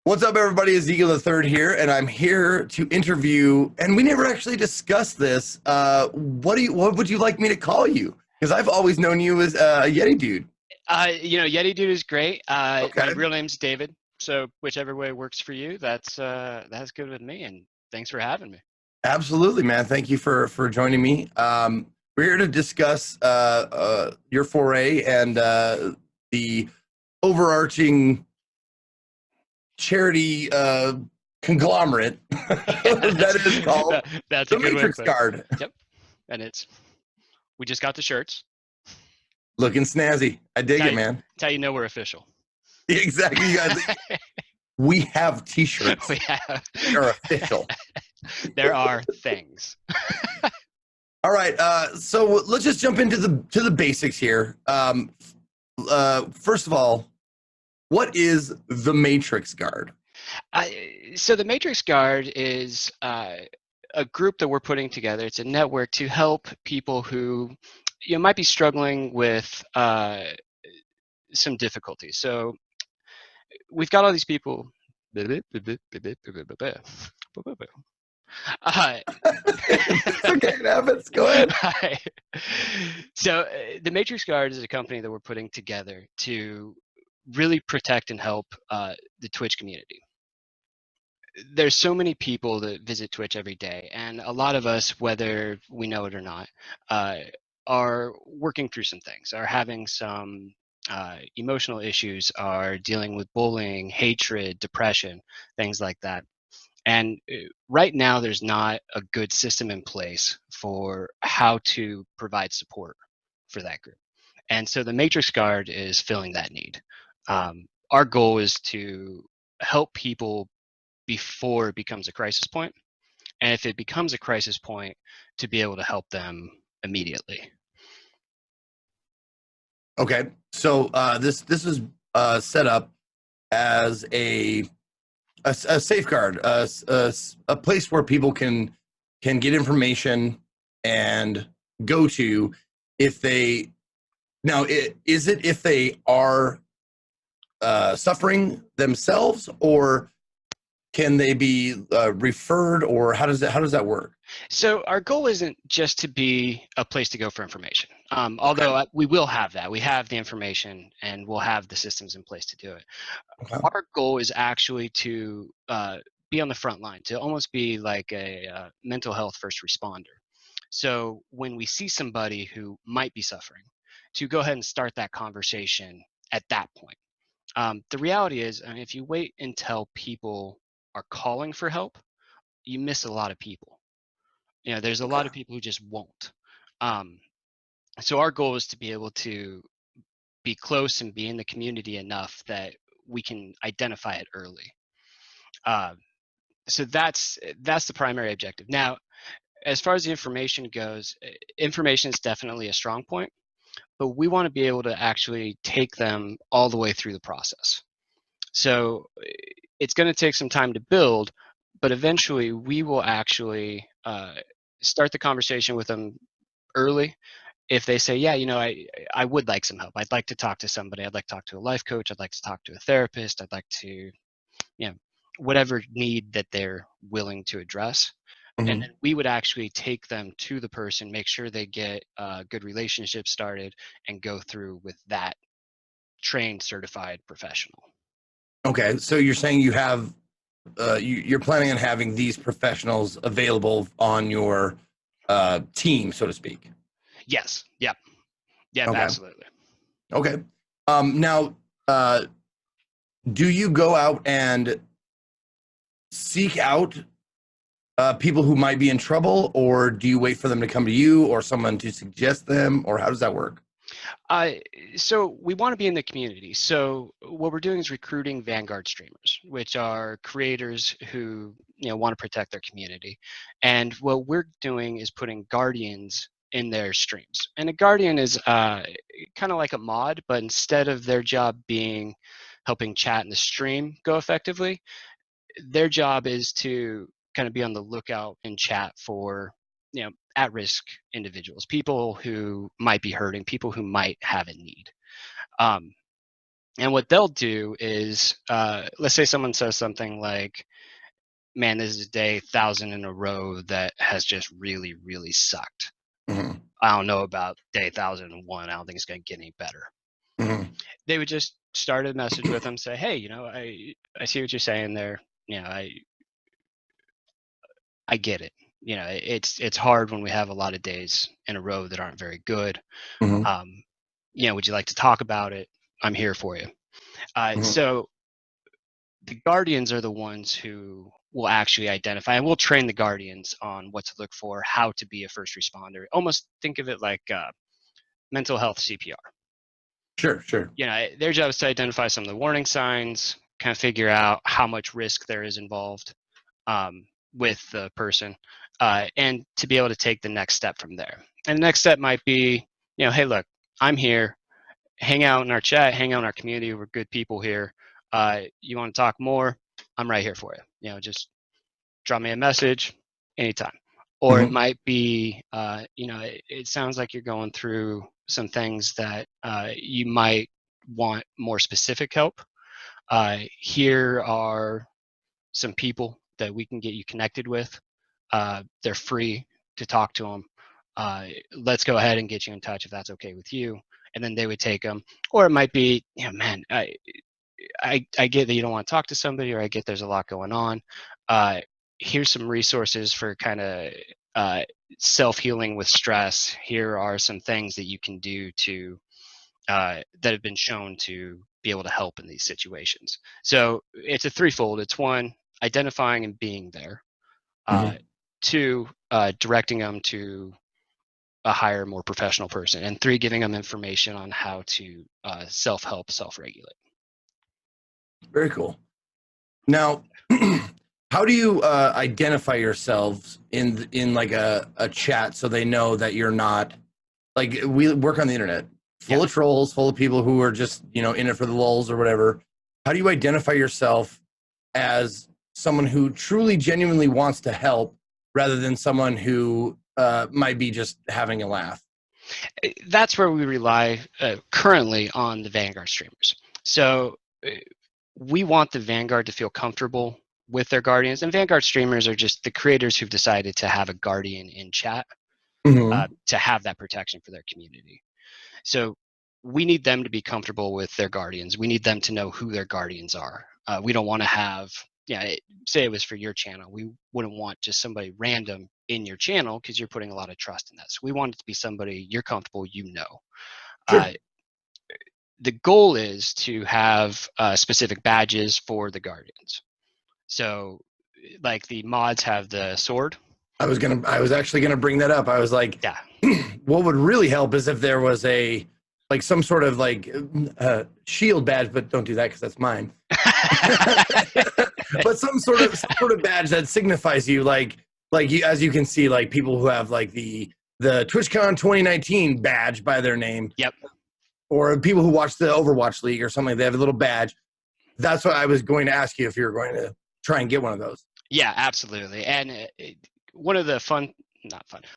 What's up, everybody? Ezekiel the Third here, and I'm here to interview. And we never actually discussed this. What would you like me to call you? Because I've always known you as a Yeti dude. Yeti Dude is great. My Okay, real name's David, so whichever way works for you, that's good with me. And thanks for having me. absolutely, man. Thank you for joining me. We're here to discuss your foray and the overarching charity conglomerate Yeah, that is called that's a the good way to Matrix put it. Guard. Yep, and we just got the shirts. Looking snazzy. I dig Tell it, you, man. tell you know we're official. Exactly, you guys. We have T-shirts. we have, We are official. there are things. All right, so let's just jump into the basics here. First of all, what is the Matrix Guard? So the Matrix Guard is a group that we're putting together. It's a network to help people who might be struggling with some difficulties. So we've got all these people. Uh, It's okay, it happens. Go ahead. so the Matrix Guard is a company that we're putting together to really protect and help the Twitch community. There's so many people that visit Twitch every day, and a lot of us, whether we know it or not, uh, are working through some things, are having some emotional issues, are dealing with bullying, hatred, depression, things like that. And right now, there's not a good system in place for how to provide support for that group. And so the Matrix Guard is filling that need. Our goal is to help people before it becomes a crisis point, and if it becomes a crisis point, to be able to help them immediately. Okay, so this is set up as a safeguard, a place where people can get information and go to if they now is it if they are suffering themselves, or can they be referred, or how does that work? So our goal isn't just to be a place to go for information. Okay. Although we will have that, we have the information and we'll have the systems in place to do it. Okay. Our goal is actually to be on the front line, to almost be like a mental health first responder. So when we see somebody who might be suffering, to go ahead and start that conversation at that point. The reality is, I mean, if you wait until people are calling for help, you miss a lot of people. There's a Okay. lot of people who just won't. Um, so our goal is to be able to be close and be in the community enough that we can identify it early. Uh, so that's the primary objective. Now, as far as the information goes, information is definitely a strong point, but we want to be able to actually take them all the way through the process. So it's going to take some time to build, but eventually we will actually start the conversation with them early. If they say, yeah, I would like some help. I'd like to talk to somebody. I'd like to talk to a life coach. I'd like to talk to a therapist. I'd like to, you know, whatever need that they're willing to address. And Hmm. then we would actually take them to the person, make sure they get a good relationship started, and go through with that trained, certified professional. Okay, so you're saying you have you're planning on having these professionals available on your team, so to speak. Yes. Yep. Yep. Okay. Absolutely. Okay. Now, do you go out and seek out people who might be in trouble, or do you wait for them to come to you, or someone to suggest them, or how does that work? Uh, so we want to be in the community. So what we're doing is recruiting Vanguard streamers, which are creators who want to protect their community. And what we're doing is putting guardians in their streams. And a guardian is kind of like a mod, but instead of their job being helping chat in the stream go effectively, their job is to kind of be on the lookout and chat for at-risk individuals, people who might be hurting, people who might have a need. um, And what they'll do is, let's say someone says something like, man, this is day 1,000 in a row that has just really, really sucked. Mm-hmm. I don't know about day 1,001. I don't think it's going to get any better. Mm-hmm. They would just start a message with them, say, hey, I see what you're saying there. I get it. It's hard when we have a lot of days in a row that aren't very good. Mm-hmm. Um, would you like to talk about it? I'm here for you. Mm-hmm. So the guardians are the ones who will actually identify, and we'll train the guardians on what to look for, how to be a first responder. Almost think of it like mental health CPR. Sure, sure. Their job is to identify some of the warning signs, kind of figure out how much risk there is involved with the person, and to be able to take the next step from there. And the next step might be, hey, look, I'm here. Hang out in our chat, hang out in our community. We're good people here. You want to talk more? I'm right here for you. Just drop me a message anytime. Or it Mm-hmm. might be, it sounds like you're going through some things that you might want more specific help. Here are some people that we can get you connected with. They're free to talk to them. Let's go ahead and get you in touch if that's okay with you. And then they would take them. Or it might be, man, I get that you don't want to talk to somebody, or I get there's a lot going on. Here's some resources for kind of uh, self-healing with stress. Here are some things that you can do to that have been shown to be able to help in these situations. So it's a threefold. It's one, identifying and being there. Mm-hmm. Two, directing them to a higher, more professional person. And three, giving them information on how to self-help, self-regulate. Very cool. Now, how do you identify yourselves in like a chat so they know that you're not like we work on the internet Yeah. full of trolls, full of people who are just in it for the lulls or whatever. How do you identify yourself as someone who truly genuinely wants to help rather than someone who might be just having a laugh? That's where we rely currently on the Vanguard streamers. So we want the Vanguard to feel comfortable with their guardians, and Vanguard streamers are just the creators who've decided to have a guardian in chat Mm-hmm. to have that protection for their community. So we need them to be comfortable with their guardians. We need them to know who their guardians are. We don't want to have, say it was for your channel. We wouldn't want just somebody random in your channel because you're putting a lot of trust in that. So we want it to be somebody you're comfortable, Sure. The goal is to have specific badges for the guardians. So, like the mods have the sword. I was actually gonna bring that up. I was like, Yeah. what would really help is if there was a like some sort of like shield badge, but don't do that because that's mine. But some sort of badge that signifies you, like you, as you can see, like people who have like the TwitchCon 2019 badge by their name, Yep. or people who watch the Overwatch League or something. They have a little badge. That's what I was going to ask you if you were going to try and get one of those. Yeah, absolutely. And one of the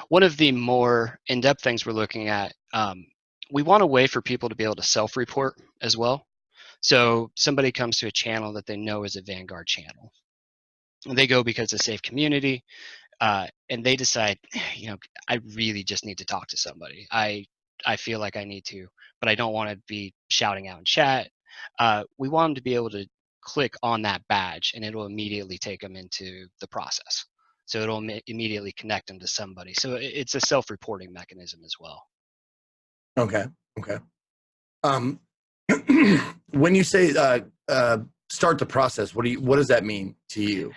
one of the more in-depth things we're looking at, we want a way for people to be able to self-report as well. So somebody comes to a channel that they know is a Vanguard channel. And they go because it's a safe community, and they decide, I really just need to talk to somebody. I feel like I need to, but I don't want to be shouting out in chat. We want them to be able to click on that badge, and it'll immediately take them into the process. So it'll immediately connect them to somebody. So it's a self-reporting mechanism as well. Okay. Okay. Um, when you say start the process, what does that mean to you?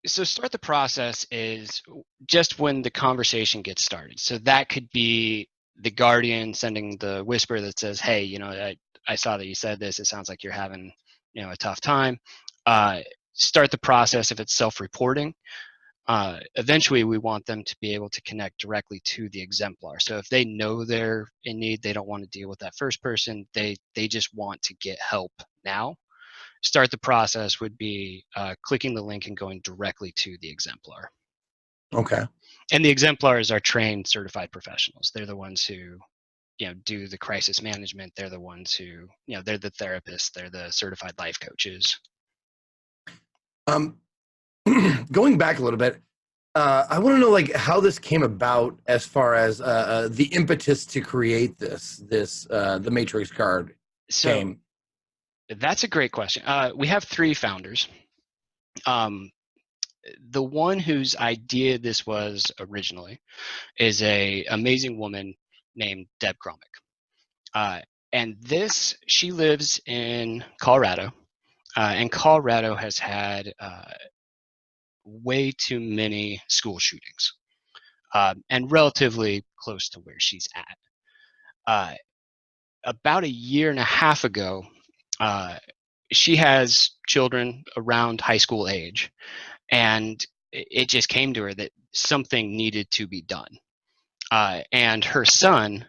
So start the process is just when the conversation gets started. So that could be the guardian sending the whisper that says, hey, I saw that you said this. It sounds like you're having, a tough time. Start the process if it's self-reporting. Eventually, we want them to be able to connect directly to the exemplar. So if they know they're in need, they don't want to deal with that first person. They just want to get help now. Start the process would be clicking the link and going directly to the exemplar. Okay. And the exemplars are trained, certified professionals. They're the ones who do the crisis management. They're the ones who, they're the therapists, they're the certified life coaches. Um, going back a little bit, I want to know like how this came about as far as the impetus to create this the Matrix card So came. that's a great question. We have 3 founders. The one whose idea this was originally is a amazing woman named Deb Kromick. And she lives in Colorado, and Colorado has had way too many school shootings, and relatively close to where she's at. About a year and a half ago, she has children around high school age, and it just came to her that something needed to be done. And her son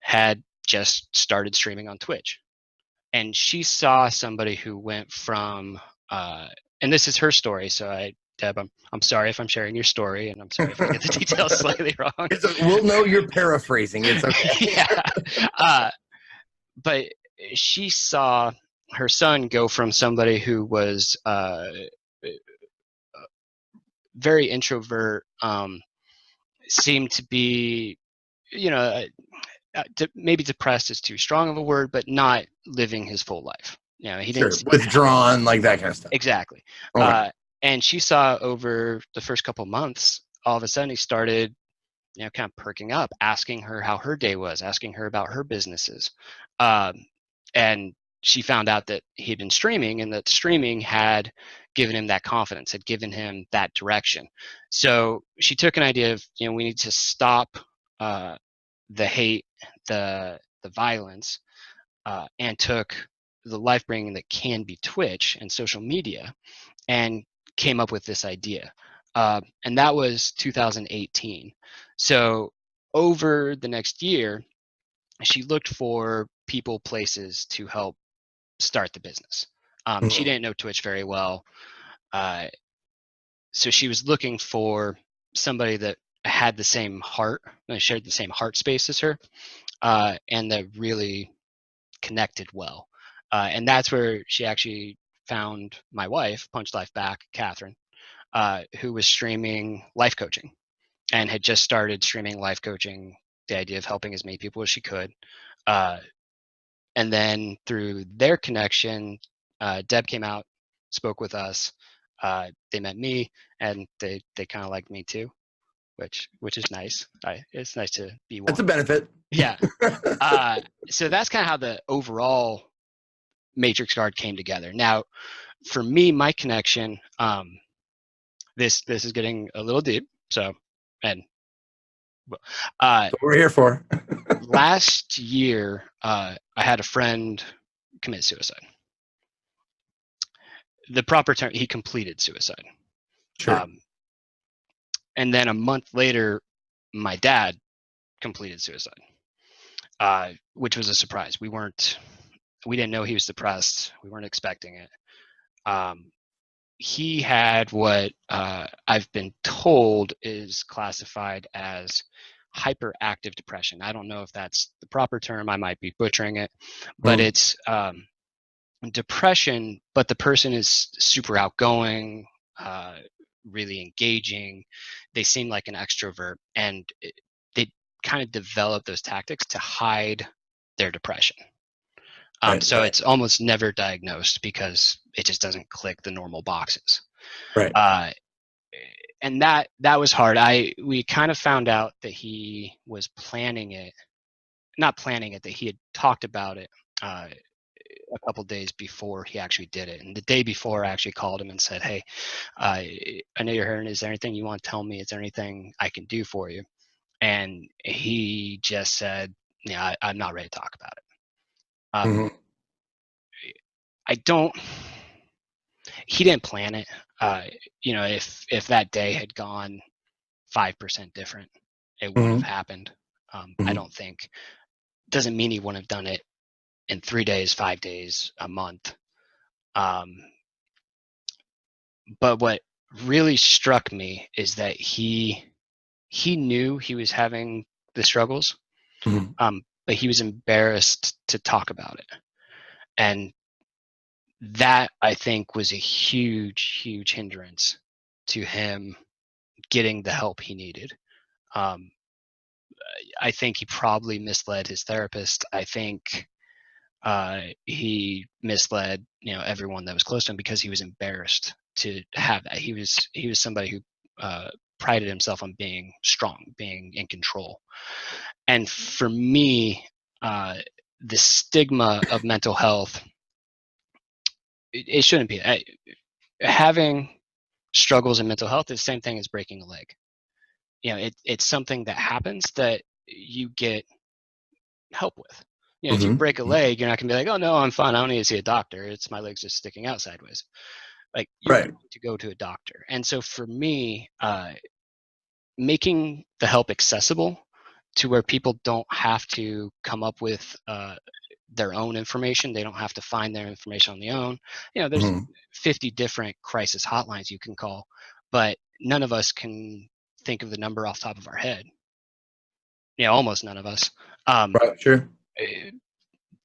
had just started streaming on Twitch, and she saw somebody who went from, and this is her story. So Deb, I'm sorry if I'm sharing your story, and I'm sorry if I get the details slightly wrong. We'll know you're paraphrasing. It's okay. Yeah. But she saw her son go from somebody who was very introvert, seemed to be, maybe depressed is too strong of a word, but not living his full life. He Sure, didn't withdrawn, like that kind of stuff. Exactly. Okay. And she saw over the first couple months, all of a sudden he started, kind of perking up, asking her how her day was, asking her about her businesses. And she found out that he had been streaming, and that streaming had given him that confidence, had given him that direction. So she took an idea of, we need to stop the hate, the violence, and took the life bringing that can be Twitch and social media, and came up with this idea. And that was 2018. So over the next year, she looked for people, places to help start the business. She didn't know Twitch very well. So she was looking for somebody that had the same heart, shared the same heart space as her, and that really connected well. And that's where she actually found my wife, Punch Life Back, Catherine, who was streaming life coaching and had just started streaming life coaching, the idea of helping as many people as she could. And then through their connection, Deb came out, spoke with us. They met me, and they kind of liked me too, which is nice. It's nice to be one. That's a benefit. Yeah. So that's kind of how the overall Matrix card came together. Now, for me, my connection, this is getting a little deep. So, and That's what we're here for. last year, I had a friend commit suicide. The proper term, he completed suicide. Sure. And then a month later, my dad completed suicide, which was a surprise. We didn't know he was depressed. We weren't expecting it. He had what I've been told is classified as hyperactive depression. I don't know if that's the proper term. I might be butchering it, but it's depression, but the person is super outgoing, really engaging. They seem like an extrovert, and they kind of develop those tactics to hide their depression. So it's almost never diagnosed because it just doesn't click the normal boxes. Right. And that was hard. We kind of found out that he was not planning it, that he had talked about it a couple days before he actually did it. And the day before, I actually called him and said, "Hey, I know you're hurting. Is there anything you want to tell me? Is there anything I can do for you?" And he just said, "Yeah, I'm not ready to talk about it." He didn't plan it. If that day had gone 5% different, it wouldn't have happened. I don't think. Doesn't mean he wouldn't have done it in 3 days, 5 days, a month. But what really struck me is that he knew he was having the struggles, but he was embarrassed to talk about it. And that, I think, was a huge hindrance to him getting the help he needed. Um, I think he probably misled his therapist. I think he misled, everyone that was close to him, because he was embarrassed to have that. He was somebody who prided himself on being strong, being in control. And for me, the stigma of mental health, it shouldn't be. Having struggles in mental health is the same thing as breaking a leg. It's something that happens that you get help with. If you break a leg, you're not gonna be like, oh no, I'm fine, I don't need to see a doctor, it's my leg's just sticking out sideways. Like, you're Right. going to go to a doctor. And so for me, making the help accessible to where people don't have to come up with their own information, they don't have to find their information on their own. There's 50 different crisis hotlines you can call, but none of us can think of the number off the top of our head. Almost none of us. Right. Sure.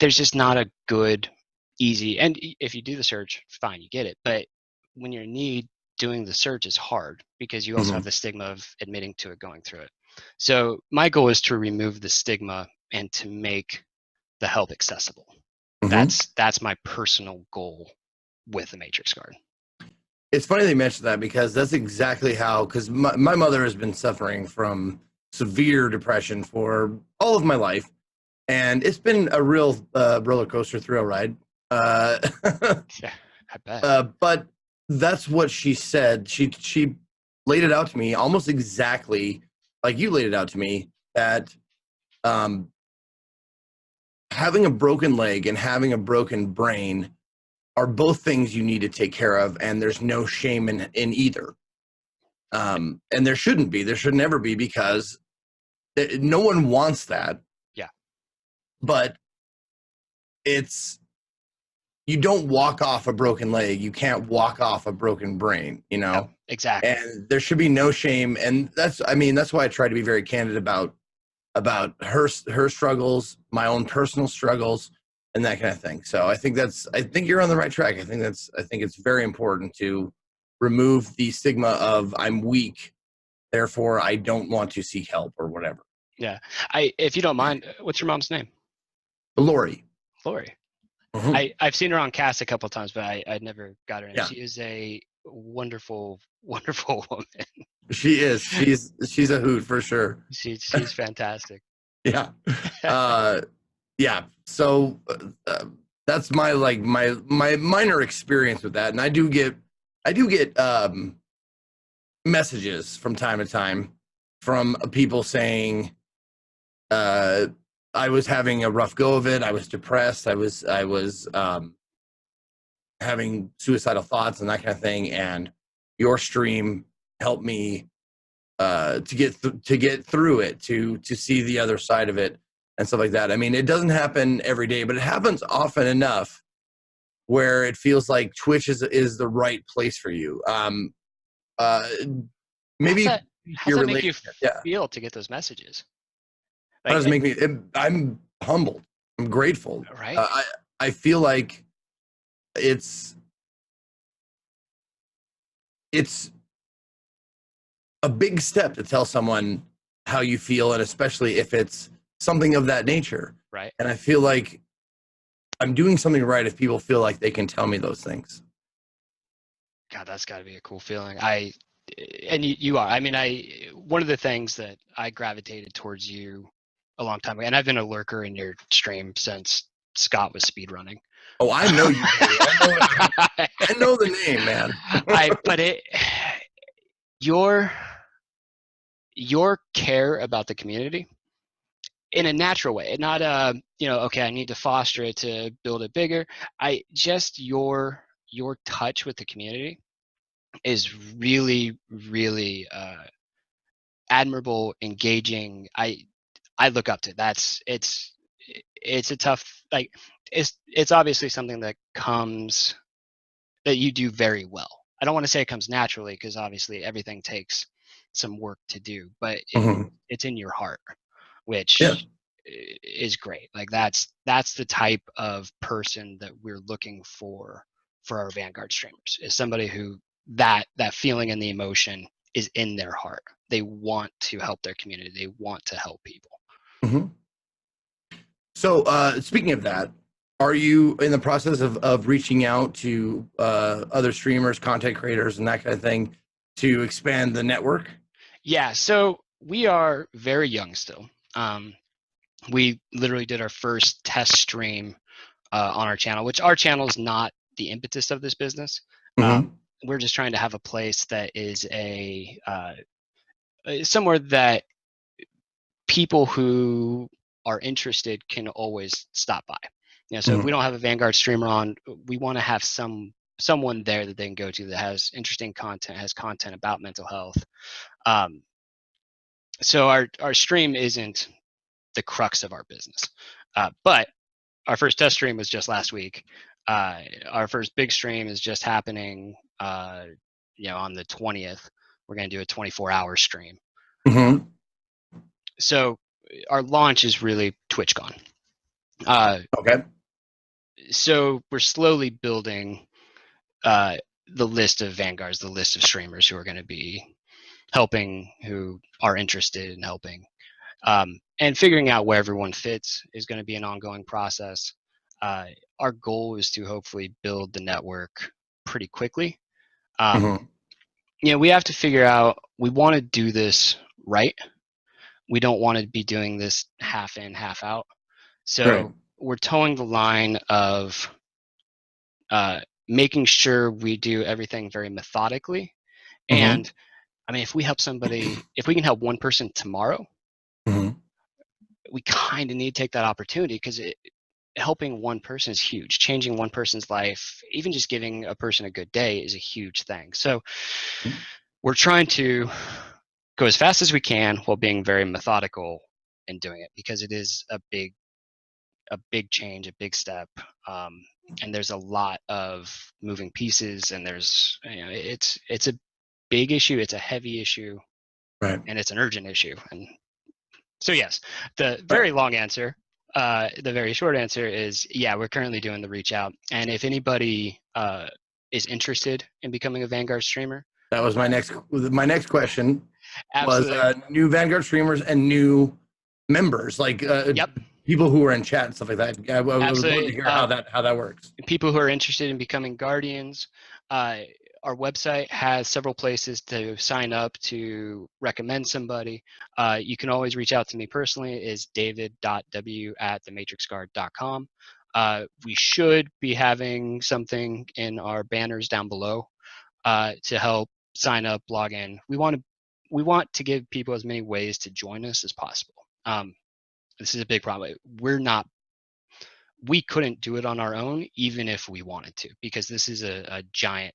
There's just not a good, easy, and if you do the search, fine, you get it. But when you're in need, doing the search is hard, because you also have the stigma of admitting to it, going through it. So my goal is to remove the stigma and to make the help accessible. That's my personal goal with the Matrix Card. It's funny they mentioned that, because that's exactly how, because my mother has been suffering from severe depression for all of my life. And it's been a real roller coaster thrill ride. Yeah, I bet. But that's what she said. She laid it out to me almost exactly like you laid it out to me, that um, having a broken leg and having a broken brain are both things you need to take care of, and there's no shame in either. And there shouldn't be. There should never be, because no one wants that. Yeah. But you don't walk off a broken leg. You can't walk off a broken brain, No, exactly. And there should be no shame. And that's why I try to be very candid about her struggles, my own personal struggles, and that kind of thing. So I think you're on the right track. I think it's very important to remove the stigma of I'm weak, therefore I don't want to seek help or whatever. Yeah. If you don't mind, what's your mom's name? Lori. Lori. Mm-hmm. I've seen her on cast a couple of times, but I never got her in. Yeah. She is a wonderful woman. She is. She's a hoot for sure. She's fantastic. Yeah. Yeah. So that's my minor experience with that. And I do get messages from time to time from people saying I was having a rough go of it. I was depressed. I was having suicidal thoughts and that kind of thing. And your stream helped me to get through it, to see the other side of it and stuff like that. I mean, it doesn't happen every day, but it happens often enough where it feels like Twitch is the right place for you. Maybe how's that make you feel to get those messages? How does it make me? I'm humbled. I'm grateful. Right. I feel like it's a big step to tell someone how you feel, and especially if it's something of that nature. Right. And I feel like I'm doing something right if people feel like they can tell me those things. God, that's got to be a cool feeling. And you are. I mean, one of the things that I gravitated towards you a long time ago, and I've been a lurker in your stream since Scott was speedrunning. Oh, I know you. I know the name, man. Your care about the community in a natural way, not okay, I need to foster it to build it bigger. Your touch with the community is really, really admirable, engaging. I look up to. It's a tough, like, it's obviously something that you do very well. I don't want to say it comes naturally, because obviously everything takes some work to do, but it's in your heart, which is great. Like that's the type of person that we're looking for our Vanguard streamers, is somebody who that feeling and the emotion is in their heart. They want to help their community. They want to help people. Mm-hmm. So speaking of that, are you in the process of reaching out to other streamers, content creators, and that kind of thing to expand the network? Yeah, so we are very young still. We literally did our first test stream on our channel, which our channel is not the impetus of this business. Mm-hmm. We're just trying to have a place that is somewhere that people who are interested can always stop by. So if we don't have a Vanguard streamer on, we want to have someone there that they can go to that has interesting content, has content about mental health. So our stream isn't the crux of our business, but our first test stream was just last week. Our first big stream is just happening, on the 20th. We're going to do a 24-hour stream. Mm-hmm. So our launch is really TwitchCon. Okay. So we're slowly building the list of Vanguards, the list of streamers who are going to be helping, who are interested in helping. And figuring out where everyone fits is going to be an ongoing process. Our goal is to hopefully build the network pretty quickly. Mm-hmm. We have to figure out, we want to do this right. We don't want to be doing this half in, half out. So Right. we're towing the line of making sure we do everything very methodically. Mm-hmm. And I mean, if we can help one person tomorrow, Mm-hmm. we kind of need to take that opportunity, because helping one person is huge. Changing one person's life, even just giving a person a good day, is a huge thing. So we're trying to go as fast as we can while being very methodical in doing it, because it is a big change, a big step. And there's a lot of moving pieces, and there's, it's a big issue, it's a heavy issue, Right. and it's an urgent issue. And so yes, the Right. very long answer, the very short answer is, yeah, we're currently doing the reach out. And if anybody is interested in becoming a Vanguard streamer, That was my next question was absolutely. new Vanguard streamers and new members, like Yep, people who are in chat and stuff like that. I would love to absolutely. hear how that works. People who are interested in becoming guardians, our website has several places to sign up to recommend somebody. You can always reach out to me personally, is david.w@thematrixguard.com. We should be having something in our banners down below to help sign up, log in. We want to give people as many ways to join us as possible. This is a big problem. We couldn't do it on our own, even if we wanted to, because this is a giant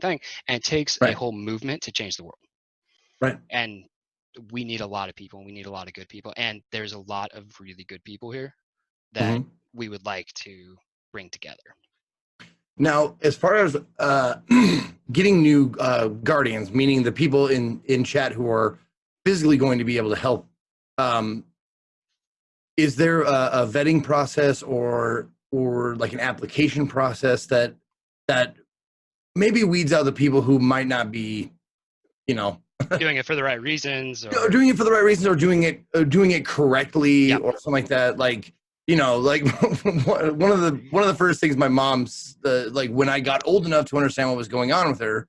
thing, and it takes a Right. whole movement to change the world. Right. And we need a lot of people, and we need a lot of good people, and there's a lot of really good people here that Mm-hmm. we would like to bring together. Now, as far as getting new guardians, meaning the people in chat who are physically going to be able to help, is there a vetting process or like an application process that maybe weeds out the people who might not be, Doing it for the right reasons, or doing it for the right reasons, or doing it correctly, yep. or something like that? Like, like one of the first things my mom's like, when I got old enough to understand what was going on with her,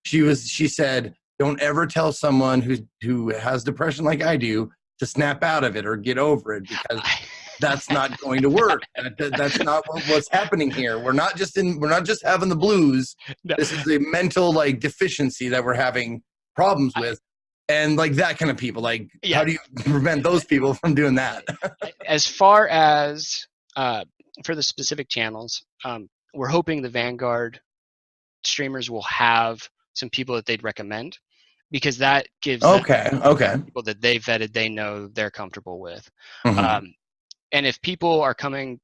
she said, don't ever tell someone who has depression like I do to snap out of it or get over it, because that's not going to work. That's not what's happening here. We're not just having the blues. No. This is a mental like deficiency that we're having problems with, and like that kind of people. Like, Yeah. how do you prevent those people from doing that? As far as for the specific channels, we're hoping the Vanguard streamers will have some people that they'd recommend, because that gives them Okay. people that they vetted, they know they're comfortable with. Mm-hmm. And if people are coming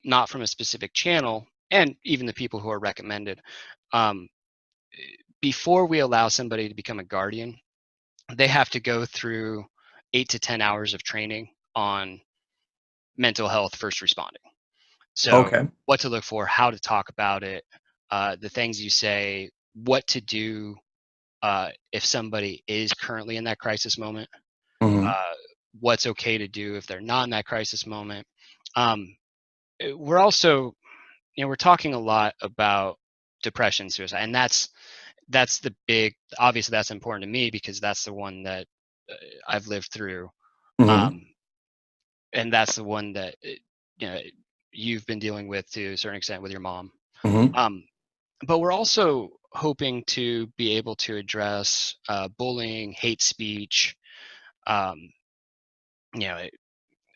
not from a specific channel, and even the people who are recommended, before we allow somebody to become a guardian, they have to go through 8 to 10 hours of training on mental health first responding. So Okay. what to look for, how to talk about it, the things you say, what to do if somebody is currently in that crisis moment, Mm-hmm. what's okay to do if they're not in that crisis moment. We're also, we're talking a lot about depression, suicide, and that's the big. Obviously, that's important to me because that's the one that I've lived through, Mm-hmm. um, and that's the one that you know you've been dealing with to a certain extent with your mom. Mm-hmm. Um, but we're also hoping to be able to address bullying, hate speech, um, you know,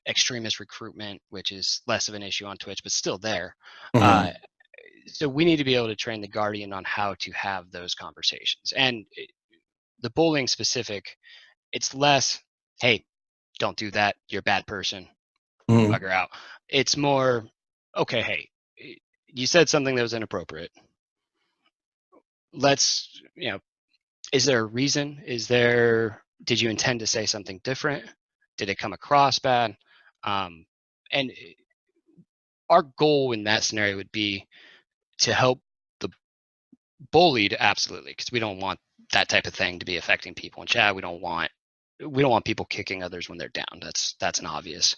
extremist recruitment, which is less of an issue on Twitch, but still there. Mm-hmm. Uh, so we need to be able to train the Guardian on how to have those conversations. And the bullying specific, it's less, hey, don't do that. You're a bad person. Mm-hmm. Bugger out. It's more, okay, hey, you said something that was inappropriate. Let's, is there a reason? Did you intend to say something different? Did it come across bad? And our goal in that scenario would be to help the bullied, absolutely, because we don't want that type of thing to be affecting people in chat. We don't want people kicking others when they're down. That's an obvious.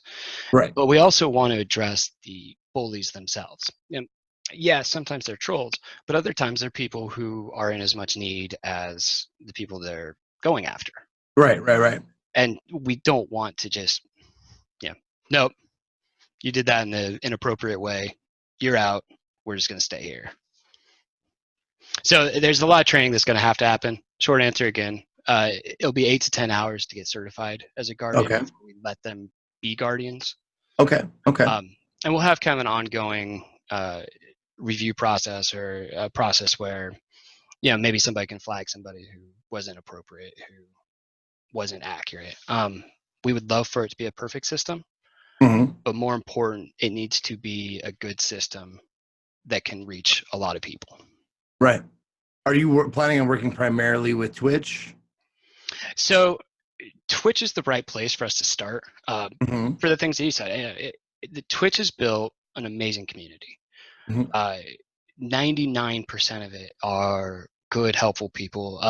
Right. But we also want to address the bullies themselves. And yeah, sometimes they're trolls, but other times they're people who are in as much need as the people they're going after. Right. Right. Right. And we don't want to just, nope, you did that in an inappropriate way. You're out. We're just going to stay here. So there's a lot of training that's going to have to happen. Short answer again, it'll be 8 to 10 hours to get certified as a guardian Okay. before we let them be guardians. Okay. Okay. And we'll have kind of an ongoing review process or a process where, maybe somebody can flag somebody who wasn't appropriate, who wasn't accurate. We would love for it to be a perfect system, Mm-hmm. but more important, it needs to be a good system that can reach a lot of people. Right. Are you planning on working primarily with Twitch? So Twitch is the right place for us to start. Mm-hmm. For the things that you said, the Twitch has built an amazing community. Mm-hmm. 99% of it are good, helpful people.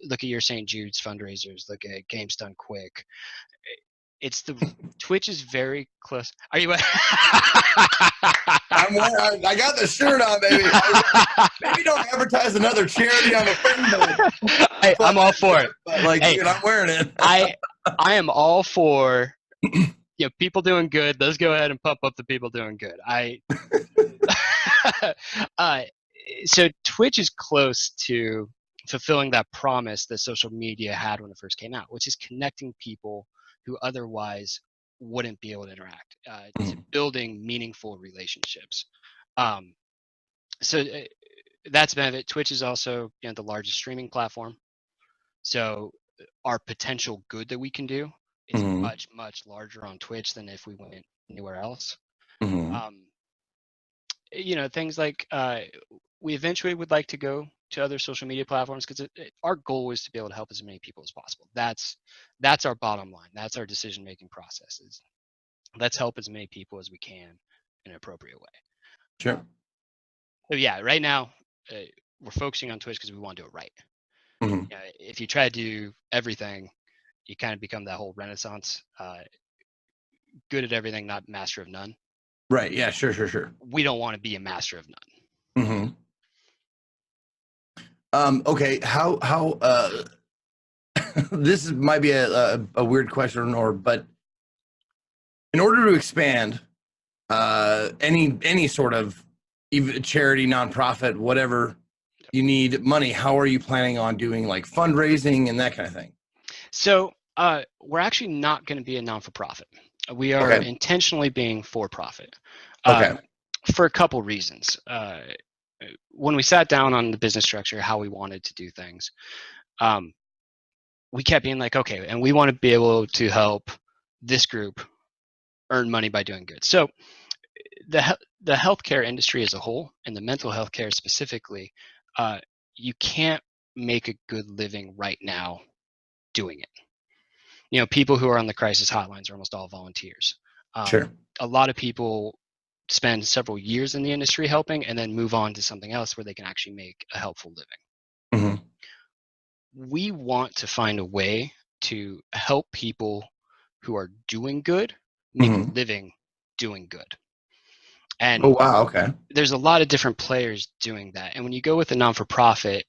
Look at your St. Jude's fundraisers. Look at Games Done Quick. It's the Twitch is very close. Are you? I got the shirt on, baby. Maybe don't advertise another charity on the thing, I'm all for it. But like, Hey, dude, I'm wearing it. I am all for people doing good. Let's go ahead and pump up the people doing good. So Twitch is close to fulfilling that promise that social media had when it first came out, which is connecting people who otherwise wouldn't be able to interact, to building meaningful relationships. So that's been it. Twitch is also the largest streaming platform. So our potential good that we can do is much, much larger on Twitch than if we went anywhere else. Mm-hmm. Things like we eventually would like to go to other social media platforms because our goal is to be able to help as many people as possible. That's our bottom line. That's our decision making processes. Let's help as many people as we can in an appropriate way. Sure. So yeah, right now we're focusing on Twitch because we want to do it right. Mm-hmm. If you try to do everything, you kind of become that whole Renaissance, good at everything, not master of none. Right. Yeah. Sure. Sure. Sure. We don't want to be a master of none. Mm-hmm. Okay. How this might be a weird question, but in order to expand any sort of even charity, nonprofit, whatever, you need money. How are you planning on doing like fundraising and that kind of thing? So we're actually not going to be a non-for-profit. We are Okay. intentionally being for-profit Okay. for a couple reasons. When we sat down on the business structure, how we wanted to do things, we kept being like, okay, and we want to be able to help this group earn money by doing good. So the healthcare industry as a whole, and the mental health care specifically, you can't make a good living right now doing it. People who are on the crisis hotlines are almost all volunteers. Sure. A lot of people spend several years in the industry helping and then move on to something else where they can actually make a helpful living. Hmm. We want to find a way to help people who are doing good make a Hmm. living doing good. Oh, And wow. Okay. there's a lot of different players doing that. And when you go with a non-for-profit,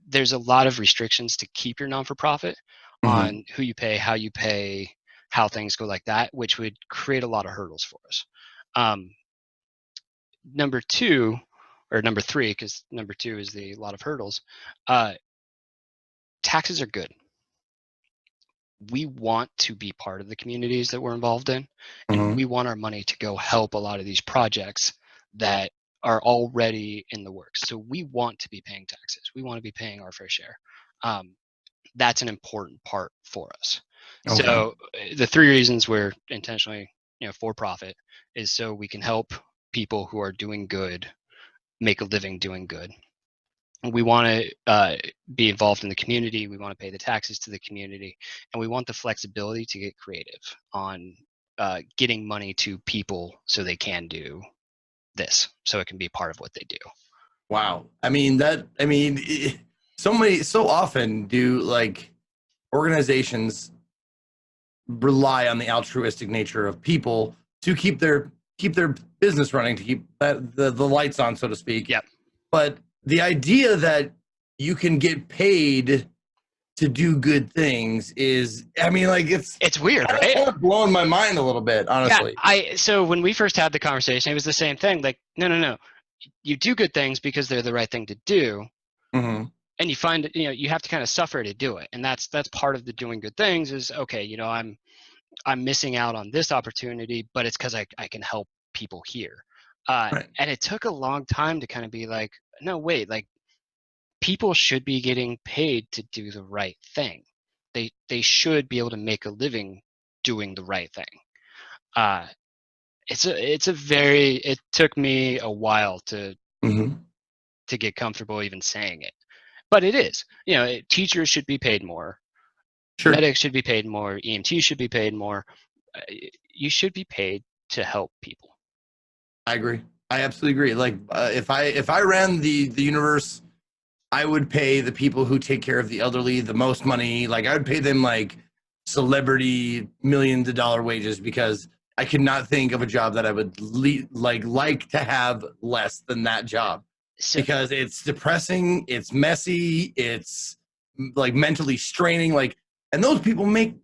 there's a lot of restrictions to keep your non-for-profit Hmm. on who you pay, how things go like that, which would create a lot of hurdles for us. Um, number two, or number three, because number two is the lot of hurdles. Uh, taxes are good. We want to be part of the communities that we're involved in, and Hmm. we want our money to go help a lot of these projects that are already in the works. So we want to be paying taxes. We want to be paying our fair share. That's an important part for us. Okay. So the three reasons we're intentionally, for profit is so we can help people who are doing good make a living doing good. We want to be involved in the community. We want to pay the taxes to the community, and we want the flexibility to get creative on getting money to people so they can do this, so it can be part of what they do. Wow. So often do like organizations rely on the altruistic nature of people to keep their business running, to keep the lights on, so to speak. Yep. But the idea that you can get paid to do good things is, like, It's weird, kind right? of blowing my mind a little bit, Yeah. honestly. So when we first had the conversation, it was the same thing. Like, no. You do good things because they're the right thing to do, Hmm. and you find you have to kind of suffer to do it, and that's part of the doing good things is okay. I'm missing out on this opportunity, but it's because I can help people here. Right. And it took a long time to kind of be like, no, wait, like people should be getting paid to do the right thing. They should be able to make a living doing the right thing. Uh, it took me a while Hmm. to get comfortable even saying it, but it is. Teachers should be paid more, Sure. medics should be paid more, EMT should be paid more. Uh, you should be paid to help people. I agree. I absolutely agree. Like, if I ran the universe, I would pay the people who take care of the elderly the most money. Like, I would pay them like celebrity millions of dollar wages, because I could not think of a job that I would like to have less than that job, So because it's depressing, it's messy, it's like mentally straining. Like, and those people make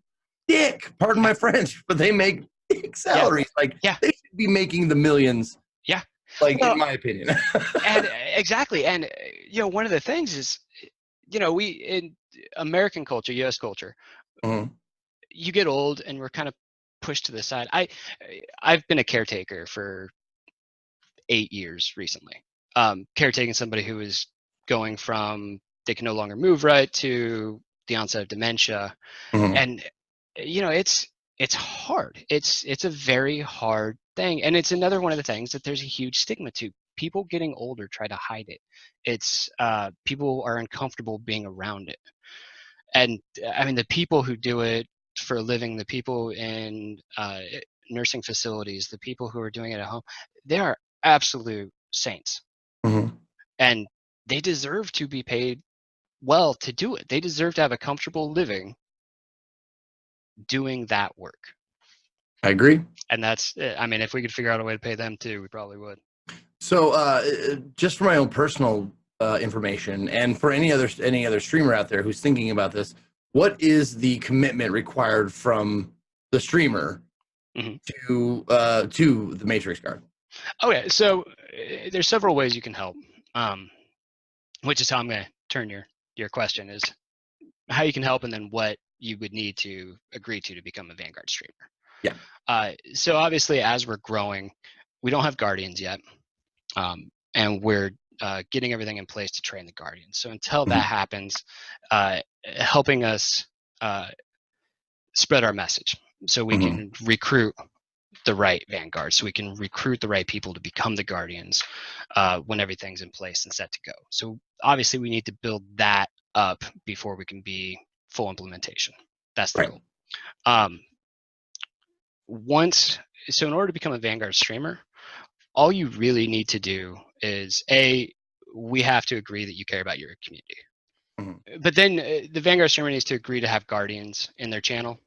dick, pardon yeah, my French, but they make dick yeah, salaries. Like, yeah, they should be making the millions, yeah. like, in Well, my opinion. and exactly, and one of the things is, we in American culture, U.S. culture, Mhm. you get old and we're kind of pushed to the side. I've been a caretaker for 8 years recently, caretaking somebody who is going from they can no longer move right to the onset of dementia, Mhm. and it's hard. It's a very hard thing, and it's another one of the things that there's a huge stigma to. People getting older try to hide it. It's people are uncomfortable being around it, and I mean the people who do it for a living, the people in nursing facilities, the people who are doing it at home, they are absolute saints, Mhm. and they deserve to be paid well to do it. They deserve to have a comfortable living doing that work. I agree. And that's, I mean, if we could figure out a way to pay them too, we probably would. So, just for my own personal information, and for any other streamer out there who's thinking about this, what is the commitment required from the streamer Hmm. to the Matrix Guard? Okay, so there's several ways you can help, um, which is how I'm going to turn your question is how you can help, and then what you would need to agree to become a Vanguard streamer. Yeah. So obviously, as we're growing, we don't have Guardians yet, and we're getting everything in place to train the Guardians. So until that Mhm. happens, helping us spread our message so we Mhm. can recruit the right Vanguard, so we can recruit the right people to become the Guardians when everything's in place and set to go. So obviously, we need to build that up before we can be full implementation. That's the Right. goal. So in order to become a Vanguard streamer, all you really need to do is we have to agree that you care about your community. But then the Vanguard streamer needs to agree to have guardians in their channel.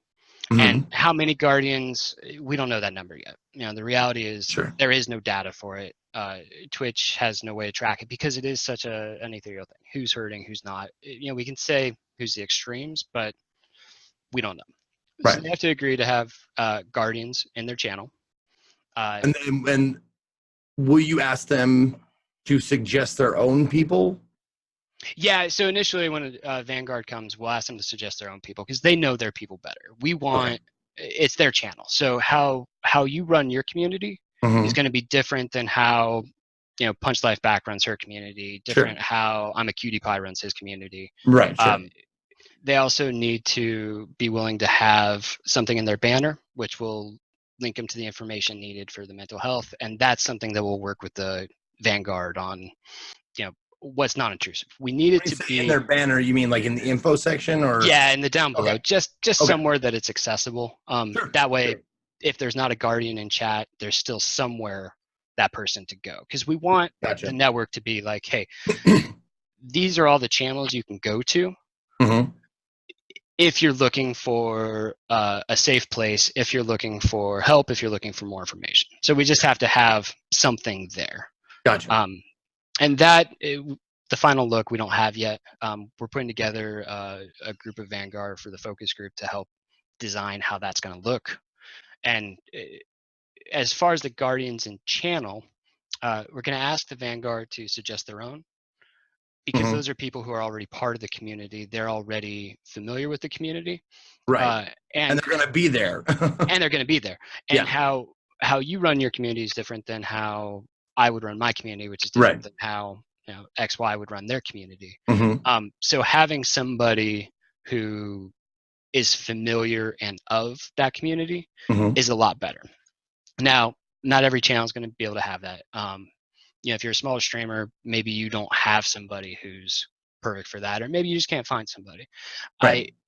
And how many guardians, we don't know that number yet. The reality is there is no data for it. Twitch has no way to track it because it is such an ethereal thing. Who's hurting, who's not. We can say who's the extremes, but we don't know. So they have to agree to have guardians in their channel. And will you ask them to suggest their own people? Yeah, so initially when Vanguard comes, we'll ask them to suggest their own people because they know their people better. We want it's their channel. So how you run your community is going to be different than how Punch Life Back runs her community, different how I'm a Cutie Pie runs his community. Right. They also need to be willing to have something in their banner, which will link them to the information needed for the mental health, and that's something that will work with the Vanguard on, what's non-intrusive. We need it to be in their banner. You mean like in the info section, or in the down below, just somewhere that it's accessible. That way, if there's not a guardian in chat, there's still somewhere that person to go, because we want the network to be like, hey, these are all the channels you can go to. If you're looking for a safe place, if you're looking for help, if you're looking for more information. So we just have to have something there. Gotcha. And that, the final look, we don't have yet. We're putting together a group of Vanguard for the focus group to help design how that's going to look. And as far as the Guardians and channel, we're going to ask the Vanguard to suggest their own, because those are people who are already part of the community. They're already familiar with the community. Right. And they're going to be there. And they're going to be there. And how you run your community is different than how I would run my community, which is different than how XY would run their community. So having somebody who is familiar and of that community is a lot better. Now, not every channel is going to be able to have that. If you're a smaller streamer, maybe you don't have somebody who's perfect for that, or maybe you just can't find somebody.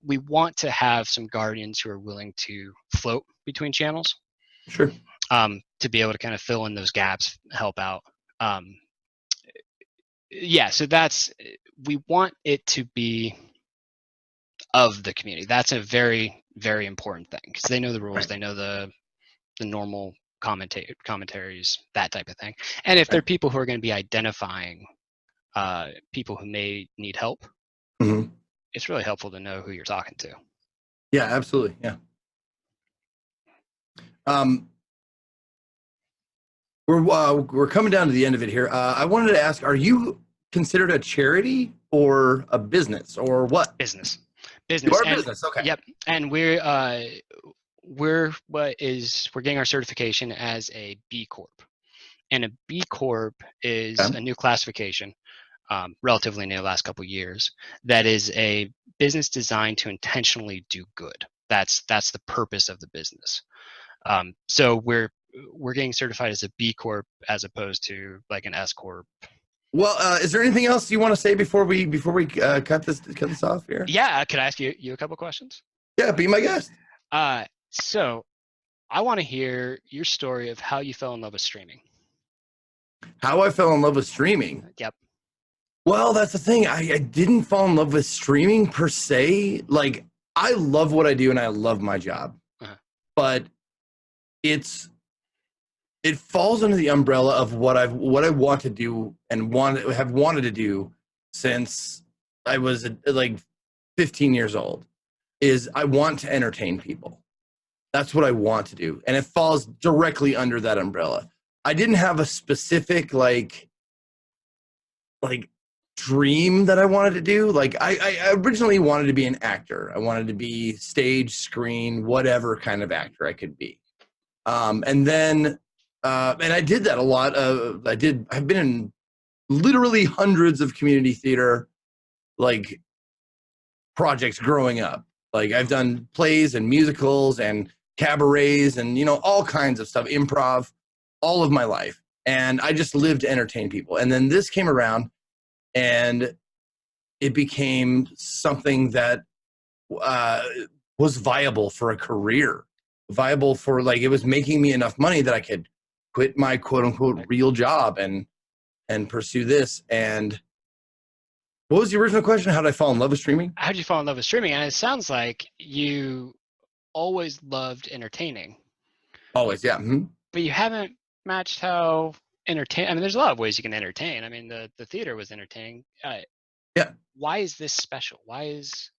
We want to have some guardians who are willing to float between channels. To be able to kind of fill in those gaps, help out. So we want it to be of the community. That's a very, very important thing, because they know the rules, they know the normal commentaries, that type of thing. And if there are people who are going to be identifying people who may need help, it's really helpful to know who you're talking to. Yeah, absolutely. Yeah. We're coming down to the end of it here. I wanted to ask, are you considered a charity or a business, or what? Business. You are a business. Okay. Yep. And we're getting our certification as a B Corp. And a B Corp is a new classification, relatively new, last couple of years, that is a business designed to intentionally do good. That's the purpose of the business. So we're getting certified as a B Corp as opposed to like an S Corp. Well, is there anything else you want to say before we cut this off here? Yeah, could I ask you a couple questions? Yeah, be my guest. So I want to hear your story of how you fell in love with streaming. How I fell in love with streaming? Yep. Well, that's the thing. I didn't fall in love with streaming per se. Like, I love what I do and I love my job, but it falls under the umbrella of what I want to do and have wanted to do since I was like 15 years old. Is I want to entertain people. That's what I want to do, and it falls directly under that umbrella. I didn't have a specific like dream that I wanted to do. Like I originally wanted to be an actor. I wanted to be stage, screen, whatever kind of actor I could be. And then and I did that a lot. I've been in literally hundreds of community theater like projects growing up. Like I've done plays and musicals and cabarets and all kinds of stuff, improv, all of my life. And I just lived to entertain people. And then this came around and it became something that was viable for a career, viable for like it was making me enough money that I could quit my quote unquote real job and pursue this. And what was the original question? How did I fall in love with streaming? How did you fall in love with streaming? And it sounds like you always loved entertaining, Always, yeah. Mm-hmm. but you haven't matched how entertain. I mean, there's a lot of ways you can entertain. I mean, the theater was entertaining. Yeah. Why is this special? Why is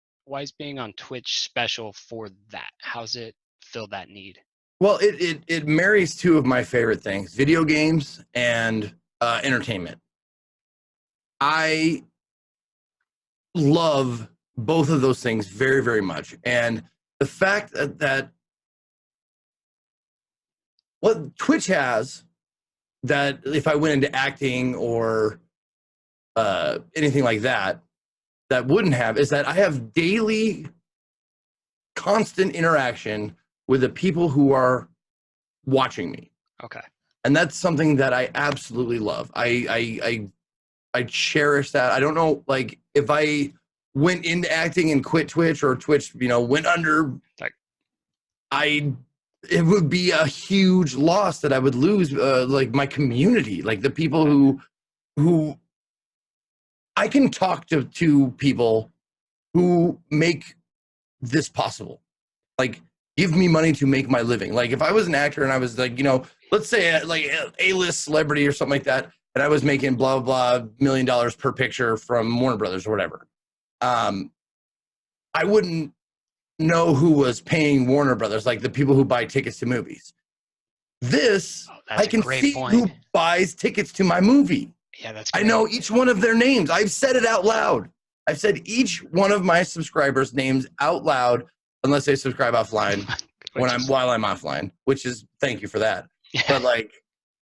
being on Twitch special for that? How's it fill that need? Well, it marries two of my favorite things: video games and entertainment. I love both of those things very, very much, and the fact that what Twitch has that if I went into acting or anything like that, that wouldn't have is that I have daily, constant interaction with the people who are watching me. Okay. And that's something that I absolutely love. I cherish that. I don't know, like if I went into acting and quit Twitch or Twitch, went under, it would be a huge loss that I would lose, like my community, like the people who I can talk to people who make this possible. Like, give me money to make my living. Like, if I was an actor and I was like, let's say like A-list celebrity or something like that, and I was making blah, blah, $1 million per picture from Warner Brothers or whatever, I wouldn't know who was paying Warner Brothers, like the people who buy tickets to movies. This, I can see who buys tickets to my movie. Yeah, that's great. I know each one of their names. I've said it out loud. I've said each one of my subscribers' names out loud, unless they subscribe offline while I'm offline, which is thank you for that. But like,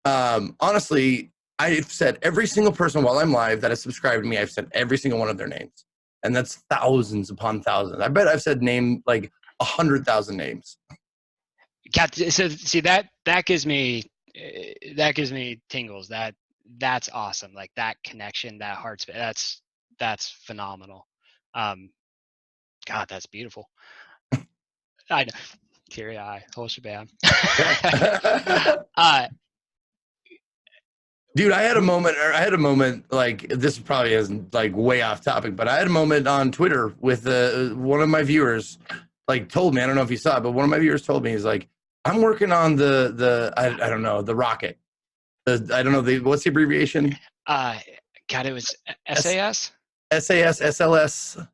honestly, I've said every single person while I'm live that has subscribed to me, I've said every single one of their names. And that's thousands upon thousands. I bet I've said like 100,000 names. So see that gives me tingles. That's awesome. Like that connection, that heart space. That's phenomenal. God, that's beautiful. I know. Teary eye, whole shebang. Dude, I had a moment like this probably isn't like way off topic, but I had a moment on Twitter with one of my viewers like told me, I don't know if you saw it, but one of my viewers told me, he's like, I'm working on I don't know, the rocket. I don't know, what's the abbreviation? God, it was SAS? SAS, SLS,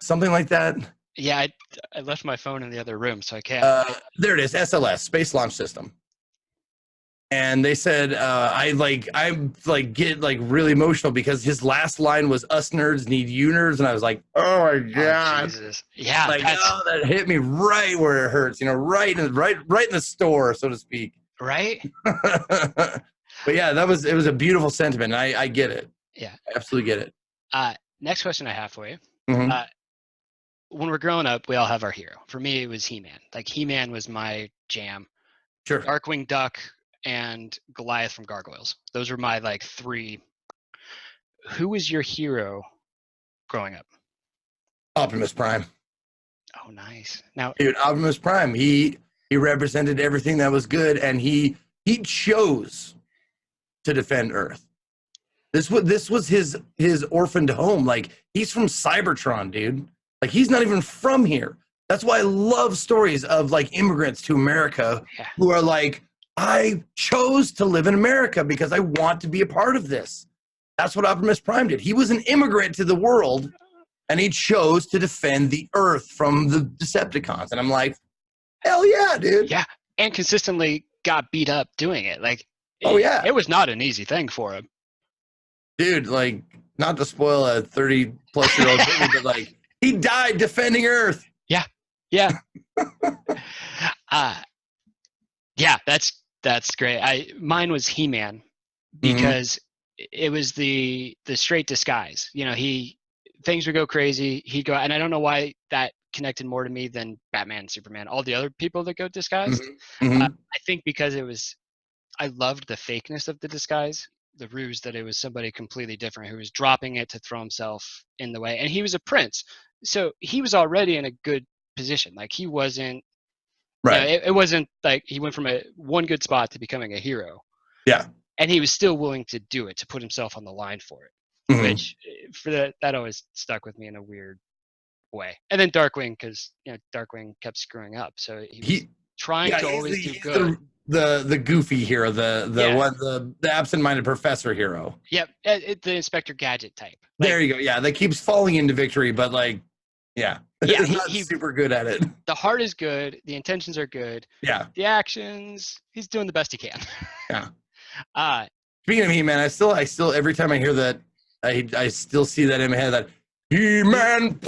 something like that. Yeah, I left my phone in the other room, so I can't. There it is, SLS, Space Launch System. And they said, I get like really emotional because his last line was "Us nerds need you nerds," and I was like, "Oh my god!" Jesus. Yeah, like that hit me right where it hurts, right in the store, so to speak. Right. But yeah, it was a beautiful sentiment. And I get it. Yeah, I absolutely get it. Next question I have for you. Mm-hmm. When we're growing up, we all have our hero. For me, it was He-Man. Like He-Man was my jam. Sure. Darkwing Duck and Goliath from Gargoyles. Those were my like three. Who was your hero growing up? Optimus Prime. Oh, nice. Now, dude, Optimus Prime, he represented everything that was good, and he chose to defend Earth. This was his orphaned home. Like, he's from Cybertron, dude. Like, he's not even from here. That's why I love stories of like immigrants to America who are like, I chose to live in America because I want to be a part of this. That's what Optimus Prime did. He was an immigrant to the world, and he chose to defend the Earth from the Decepticons. And I'm like, hell yeah, dude. Yeah, and consistently got beat up doing it. Like, oh yeah, it was not an easy thing for him. Dude, like, not to spoil a 30-plus-year-old baby, but like, he died defending Earth. Yeah, yeah. Yeah, that's great. Mine was He-Man because it was the straight disguise. Things would go crazy. He'd go, and I don't know why that connected more to me than Batman, Superman, all the other people that go disguised. I think because I loved the fakeness of the disguise, the ruse that it was somebody completely different who was dropping it to throw himself in the way. And he was a prince. So he was already in a good position. Like he wasn't, Right. it wasn't like he went from one good spot to becoming a hero. Yeah. And he was still willing to do it, to put himself on the line for it, Mhm. which for that always stuck with me in a weird way. And then Darkwing, because Darkwing kept screwing up, so he was trying Yeah, to he's always do he's good. the goofy hero, the Yeah. one the absent-minded professor hero. Yep, the Inspector Gadget type. Like, There you go. Yeah, that keeps falling into victory, but like, yeah, yeah, it's not super good at it. the heart is good, the intentions are good, Yeah, the actions, he's doing the best he can. yeah. uh, Speaking of He-Man, I still every time I hear that, I still see that in my head, that He-Man,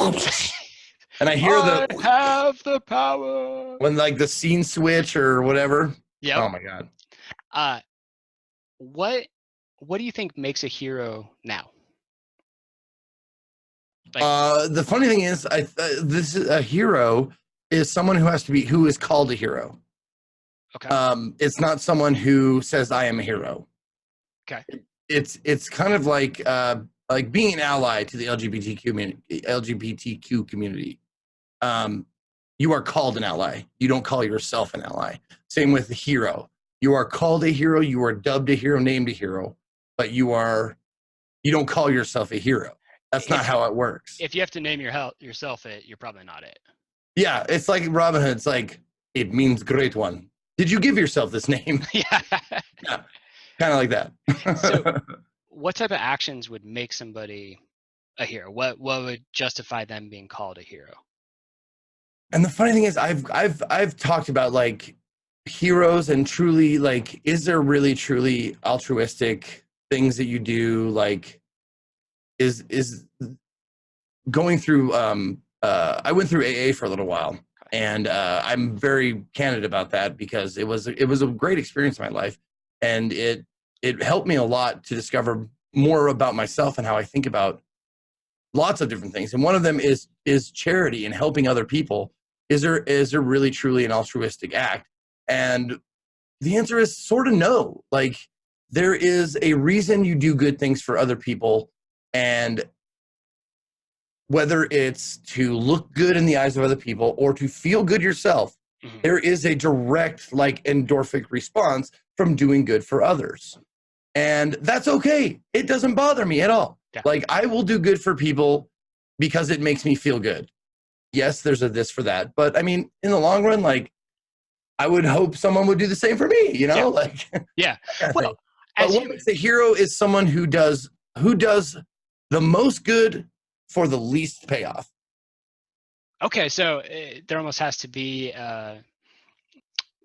and I hear I have the power. when like the scene switch or whatever. Yep. Oh my god. Uh, what do you think makes a hero now? Like, The funny thing is, this is a hero is someone who is called a hero. okay. It's not someone who says I am a hero. Okay. It's kind of like being an ally to the LGBTQ community. You are called an ally. You don't call yourself an ally. Same with the hero. You are called a hero. You are dubbed a hero, named a hero, but you don't call yourself a hero. That's not how it works. If you have to name yourself it, you're probably not it. Yeah, it's like Robin Hood. It's like, it means great one. Did you give yourself this name? Yeah. Yeah, kind of like that. So, what type of actions would make somebody a hero? What would justify them being called a hero? And the funny thing is, I've talked about like heroes and truly like, is there really truly altruistic things that you do? Like, is going through I went through AA for a little while, and I'm very candid about that because it was a great experience in my life, and it helped me a lot to discover more about myself and how I think about lots of different things. And one of them is charity and helping other people. Is there really truly an altruistic act? And the answer is sort of no. Like, there is a reason you do good things for other people, and whether it's to look good in the eyes of other people or to feel good yourself, there is a direct like endorphic response from doing good for others. And that's okay. It doesn't bother me at all. Yeah. Like, I will do good for people because it makes me feel good. Yes, there's a this for that. But I mean, in the long run, like, I would hope someone would do the same for me, you know? Yeah. Like, yeah. Well, but what makes a hero is someone who does the most good for the least payoff. Okay, so there almost has to be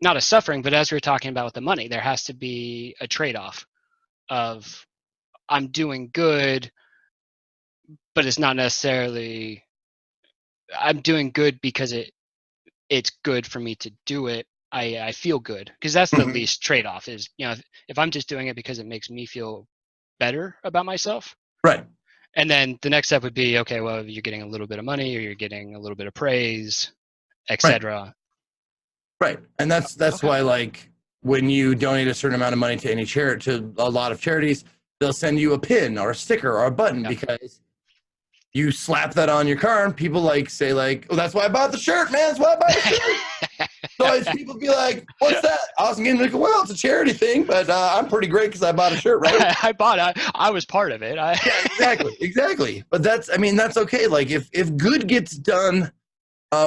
not a suffering, but as we were talking about with the money, there has to be a trade-off of I'm doing good, but it's not necessarily I'm doing good because it's good for me to do it. I feel good because that's the least trade-off is, if I'm just doing it because it makes me feel better about myself. Right. And then the next step would be, okay, well, you're getting a little bit of money or you're getting a little bit of praise, etc. Right. And that's okay. Why, like, when you donate a certain amount of money to any charity, to a lot of charities, they'll send you a pin or a sticker or a button because you slap that on your car and people like say like, oh, that's why I bought the shirt, man. That's why I bought the shirt. So people be like, what's that? I was getting like, well, it's a charity thing, but I'm pretty great because I bought a shirt, right? I was part of it. Yeah, exactly. But that's okay. Like, if good gets done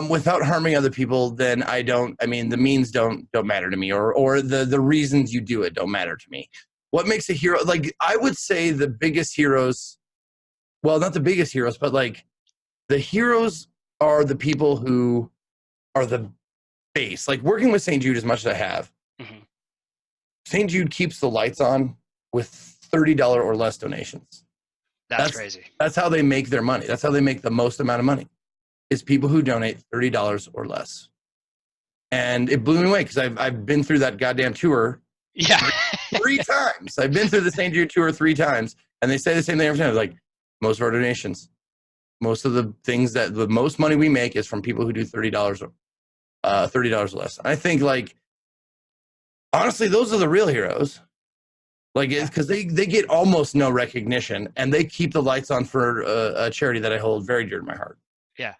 without harming other people, then the means don't matter to me, or the reasons you do it don't matter to me. What makes a hero? Like, I would say the biggest heroes, well, not the biggest heroes, but like the heroes are the people who are the base. Like, working with St. Jude as much as I have, St. Jude keeps the lights on with $30 or less donations. That's crazy. That's how they make their money. That's how they make the most amount of money, is people who donate $30 or less. And it blew me away because I've been through that goddamn tour. Yeah. three times. I've been through the St. Jude tour 3 times, and they say the same thing every time. Like, most of our donations, most of the things that the most money we make is from people who do $30 or less. And I think, like, honestly, those are the real heroes. Like, it's because they get almost no recognition, and they keep the lights on for a charity that I hold very dear to my heart. Yeah.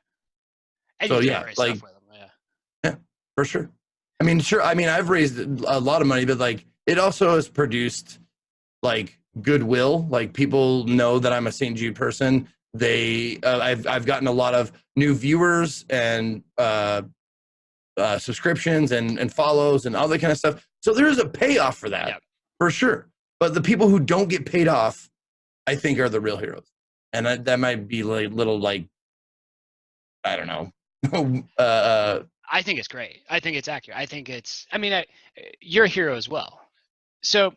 And So you yeah, generate like stuff with them. Yeah. yeah, for sure. I mean, sure. I mean, I've raised a lot of money, but like it also has produced like goodwill. Like people know that I'm a St. Jude person. I've gotten a lot of new viewers and subscriptions and follows and all that kind of stuff. So there is a payoff for that, Yeah. for sure. But the people who don't get paid off, I think, are the real heroes. And that might be like little like I don't know. I think it's great. I think it's accurate. I think it's. I mean, you're a hero as well. So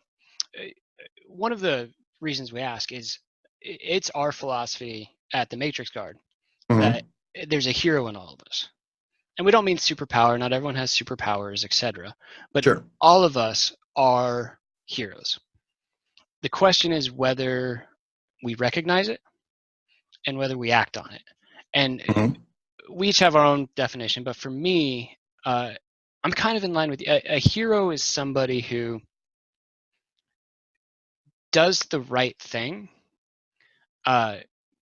one of the reasons we ask is it's our philosophy at the Matrix Guard that there's a hero in all of us. And we don't mean superpower. Not everyone has superpowers, etc. But Sure. all of us are heroes. The question is whether we recognize it and whether we act on it. And we each have our own definition. But for me, I'm kind of in line with you. A hero is somebody who does the right thing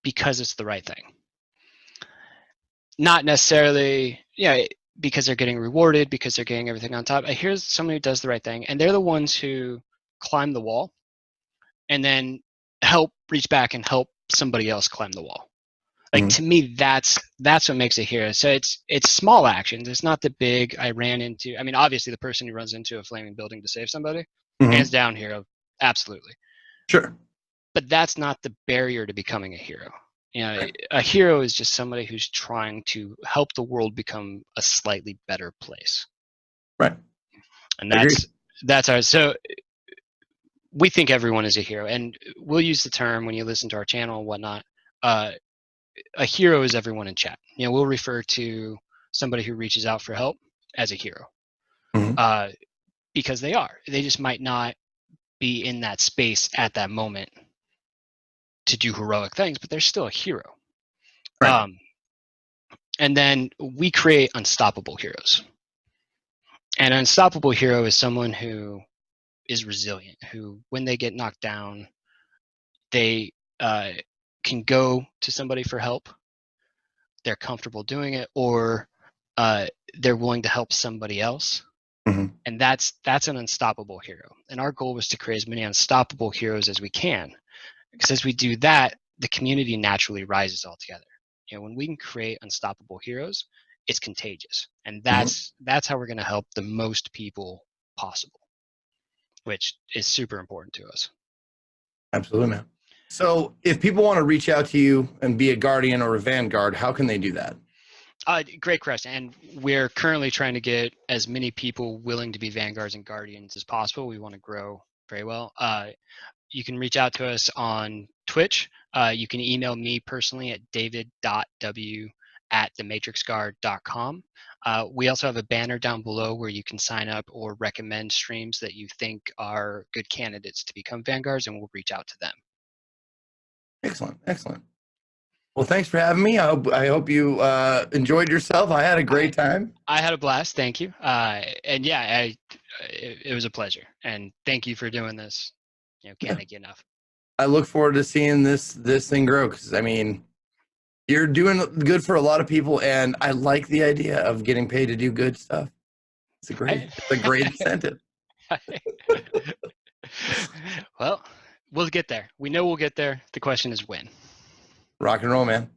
because it's the right thing. Not necessarily, because they're getting rewarded, because they're getting everything on top. Here's someone who does the right thing, and they're the ones who climb the wall and then help reach back and help somebody else climb the wall. Like to me, that's what makes a hero. So it's small actions. It's not the big. I ran into. I mean, obviously, the person who runs into a flaming building to save somebody, hands down, hero, absolutely. Sure. But that's not the barrier to becoming a hero. Right. A hero is just somebody who's trying to help the world become a slightly better place. Right. And that's our. So we think everyone is a hero, and we'll use the term when you listen to our channel and whatnot. A hero is everyone in chat. We'll refer to somebody who reaches out for help as a hero, because they are. They just might not be in that space at that moment to do heroic things, but they're still a hero. Right. And then we create unstoppable heroes. And an unstoppable hero is someone who is resilient, who, when they get knocked down, they can go to somebody for help. They're comfortable doing it, or they're willing to help somebody else. And that's an unstoppable hero. And our goal was to create as many unstoppable heroes as we can, because as we do that, the community naturally rises all together. When we can create unstoppable heroes, it's contagious, and that's how we're going to help the most people possible, which is super important to us. Absolutely, man. So if people want to reach out to you and be a guardian or a vanguard, how can they do that? Great question. And we're currently trying to get as many people willing to be vanguards and guardians as possible. We want to grow very well. You can reach out to us on Twitch. You can email me personally at david.w@thematrixguard.com. We also have a banner down below where you can sign up or recommend streams that you think are good candidates to become vanguards, and we'll reach out to them. Excellent. Excellent. Well, thanks for having me. I hope you enjoyed yourself. I had a great time. I had a blast. Thank you. And yeah, it was a pleasure. And thank you for doing this. Can't thank you enough. I look forward to seeing this thing grow, because I mean, you're doing good for a lot of people, and I like the idea of getting paid to do good stuff. It's a great incentive. Well, we'll get there. We know we'll get there. The question is when. Rock and roll, man.